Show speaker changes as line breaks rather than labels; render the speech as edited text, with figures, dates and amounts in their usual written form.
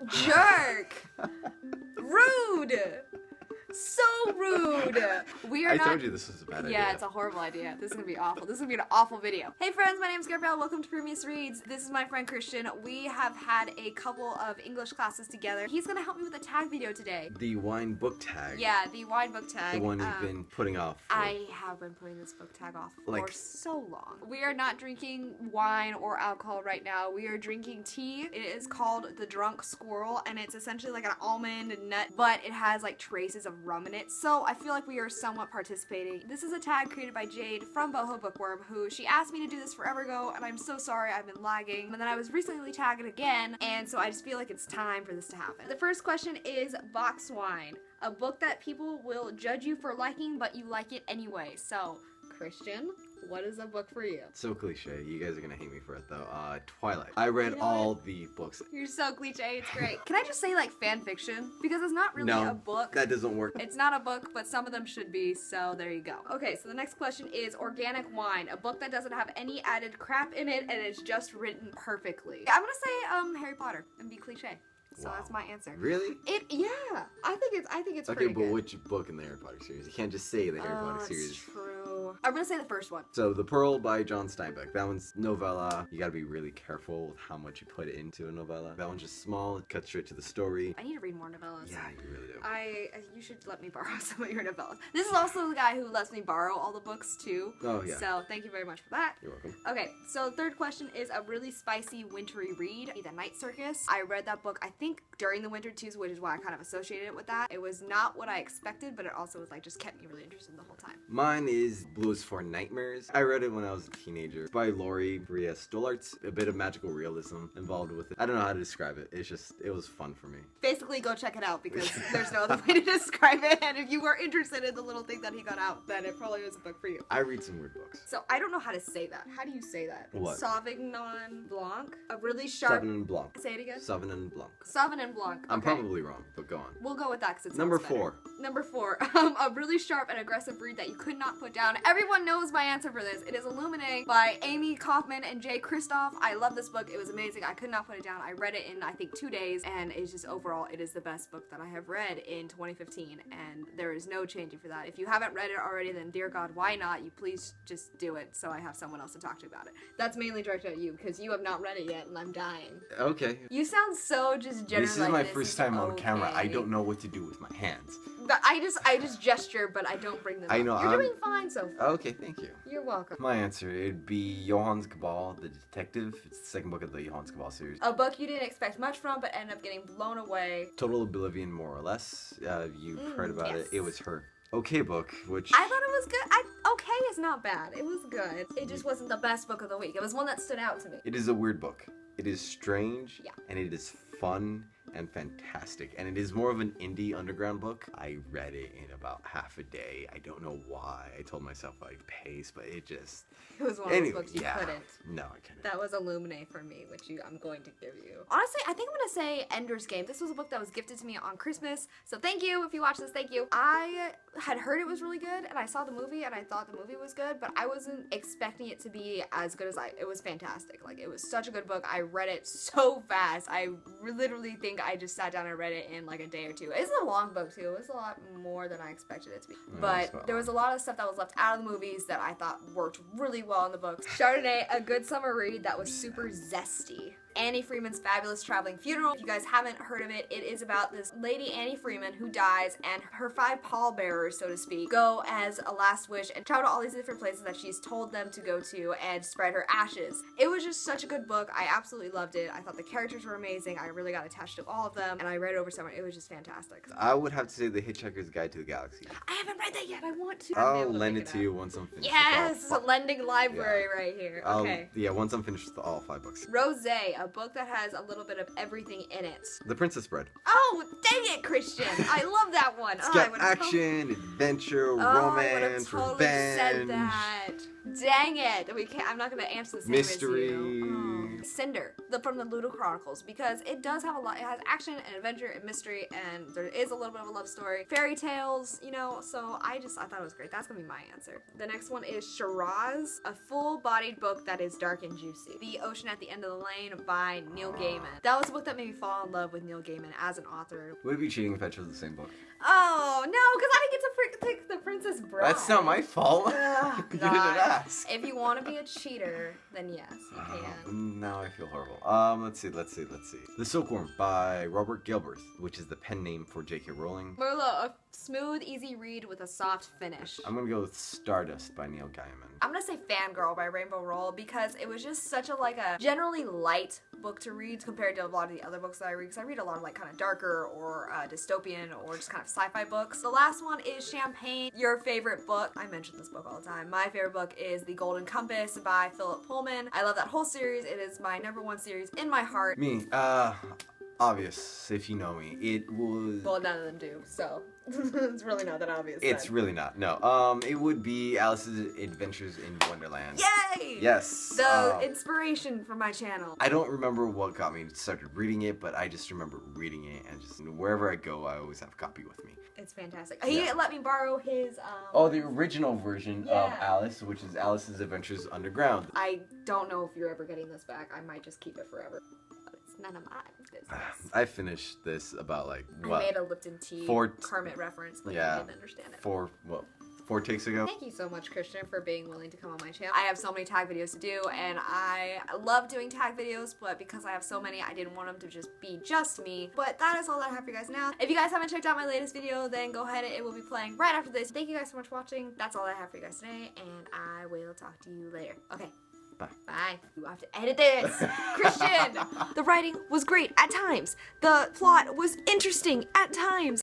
Jerk! Rude! So rude!
I told you this was a bad idea.
Yeah, it's a horrible idea. This is gonna be awful. This is gonna be an awful video. Hey friends, my name's Gabrielle. Welcome to FrumiousReads. This is my friend Christian. We have had a couple of English classes together. He's gonna help me with a tag video today.
The wine book tag.
Yeah, the wine book tag.
The one you've been putting off.
I have been putting this book tag off for so long. We are not drinking wine or alcohol right now. We are drinking tea. It is called the Drunk Squirrel, and it's essentially like an almond and nut, but it has like traces of rum in it, so I feel like we are somewhat participating. This is a tag created by Jade from Boho Bookworm, who she asked me to do this forever ago, and I'm so sorry I've been lagging. And then I was recently tagged again, and so I just feel like it's time for this to happen. The first question is box wine, a book that people will judge you for liking, but you like it anyway. So, Christian, what is a book for you?
So cliche. You guys are gonna hate me for it though. Twilight. I read all the books.
You're so cliche. It's great. Can I just say like fan fiction? Because it's not really a book.
That doesn't work.
It's not a book, but some of them should be, so there you go. Okay, so the next question is organic wine, a book that doesn't have any added crap in it and it's just written perfectly. I'm gonna say Harry Potter and be cliche. So that's my answer.
Really?
Yeah. I think it's
okay,
pretty
but
good.
which book in the Harry Potter series? You can't just say the Harry Potter series.
That's true. I'm gonna say the first one.
So, The Pearl by John Steinbeck. That one's novella. You gotta be really careful with how much you put into a novella. That one's just small. It cuts straight to the story.
I need to read more novellas.
Yeah, you really do.
You should let me borrow some of your novellas. This is also the guy who lets me borrow all the books too.
Oh, yeah.
So thank you very much for that.
You're welcome.
Okay, so the third question is a really spicy wintry read, The Night Circus. I read that book, I think, during the winter too, which is why I kind of associated it with that. It was not what I expected, but it also was like just kept me really interested the whole time.
Mine is Blues for Nightmares. I read it when I was a teenager. It's by Laurie Maria Stollartz. A bit of magical realism involved with it. I don't know how to describe it. It was fun for me.
Basically, go check it out because there's no other way to describe it. And if you were interested in the little thing that he got out, then it probably was a book for you.
I read some weird books.
So I don't know how to say that. How do you say that?
What?
Sauvignon Blanc? A really sharp...
Sauvignon Blanc.
Say it again?
Sauvignon Blanc.
Sauvignon Blanc.
I'm probably wrong, but go on.
We'll go with that because it's
Number 4.
Number 4. A really sharp and aggressive read that you could not put down. Everyone knows my answer for this. It is Illuminae by Amy Kaufman and Jay Kristoff. I love this book. It was amazing. I could not put it down. I read it in, I think, 2 days, and it's just overall, it is the best book that I have read in 2015, and there is no changing for that. If you haven't read it already, then dear God, why not? You please just do it so I have someone else to talk to about it. That's mainly directed at you because you have not read it yet, and I'm dying.
Okay.
You sound so just generous.
This is my first time on camera. I don't know what to do with my hands.
But I just gesture, but I don't bring them
I know.
up. You're doing fine so far.
Okay, thank you.
You're welcome.
My answer, it'd be Johannes Cabal, the Detective. It's the second book of the Johannes Cabal series.
A book you didn't expect much from, but ended up getting blown away.
Total Oblivion, more or less. You've heard about it. It was her okay book, which...
I thought it was good. Okay is not bad. It was good. It just wasn't the best book of the week. It was one that stood out to me.
It is a weird book. It is strange, and it is fun and fantastic, and it is more of an indie underground book. I read it in about half a day. I don't know why. I told myself I'd pace, but it just...
It was one of those books you couldn't.
No, I couldn't.
That was Illuminae for me, which I'm going to give you. Honestly, I think I'm gonna say Ender's Game. This was a book that was gifted to me on Christmas, so thank you if you watch this, thank you. I had heard it was really good, and I saw the movie, and I thought the movie was good, but I wasn't expecting it to be as good as it was fantastic. Like, it was such a good book. I read it so fast. I literally think I just sat down and read it in like a day or two. It's a long book too. It's a lot more than I expected it to be. But there was a lot of stuff that was left out of the movies that I thought worked really well in the books. Chardonnay, a good summer read that was super zesty. Annie Freeman's Fabulous Traveling Funeral. If you guys haven't heard of it, it is about this lady, Annie Freeman, who dies, and her 5 pallbearers, so to speak, go as a last wish and travel to all these different places that she's told them to go to and spread her ashes. It was just such a good book. I absolutely loved it. I thought the characters were amazing. I really got attached to all of them, and I read it over summer. It was just fantastic.
I would have to say The Hitchhiker's Guide to the Galaxy.
I haven't read that yet. I want to.
I'll lend it to you once I'm finished.
Yes, it's a lending library right here. Okay.
Yeah, once I'm finished with all 5 books.
Rosé, a book that has a little bit of everything in it.
The Princess Bride.
Oh, dang it, Christian. I love that one.
It's got action, adventure, romance,
I would have totally said that. Dang it. We can't. I'm not going to answer the same
mystery.
as you. Cinder, from the Ludo Chronicles, because it does have a lot. It has action and adventure and mystery, and there is a little bit of a love story, fairy tales, you know. So I thought it was great. That's gonna be my answer. The next one is Shiraz, a full-bodied book that is dark and juicy. The Ocean at the End of the Lane by Neil Gaiman. That was a book that made me fall in love with Neil Gaiman as an author.
Would it be cheating if I chose the same book?
Oh no, because I didn't get to pick The Princess Bride.
That's not my fault. You didn't ask.
If you want to be a cheater, then yes, you can.
Now I feel horrible. Let's see. The Silkworm by Robert Galbraith, which is the pen name for J.K. Rowling.
Merlot, a smooth, easy read with a soft finish.
I'm gonna go with Stardust by Neil Gaiman.
I'm gonna say Fangirl by Rainbow Roll because it was just such a generally light book to read compared to a lot of the other books that I read, because I read a lot of kind of darker or dystopian or just kind of sci-fi books. The last one is Champagne, your favorite book. I mention this book all the time. My favorite book is The Golden Compass by Philip Pullman. I love that whole series. It is my #1 series in my heart.
Me, obvious, if you know me. It was...
Well, none of them do, so it's really not that obvious.
It's
then.
really not, no. It would be Alice's Adventures in Wonderland.
Yay!
Yes!
The inspiration for my channel.
I don't remember what got me started reading it, but I just remember reading it, and just wherever I go, I always have a copy with me.
It's fantastic. He let me borrow his,
Oh, the original version of Alice, which is Alice's Adventures Underground.
I don't know if you're ever getting this back. I might just keep it forever. None of my business.
I finished this about what?
I made a Lipton tea Kermit reference, but you didn't understand it.
4 takes ago.
Thank you so much, Christian, for being willing to come on my channel. I have so many tag videos to do, and I love doing tag videos, but because I have so many, I didn't want them to just be just me. But that is all that I have for you guys now. If you guys haven't checked out my latest video, then go ahead. It will be playing right after this. Thank you guys so much for watching. That's all I have for you guys today, and I will talk to you later. Okay. Bye. You have to edit this. Christian! The writing was great at times. The plot was interesting at times.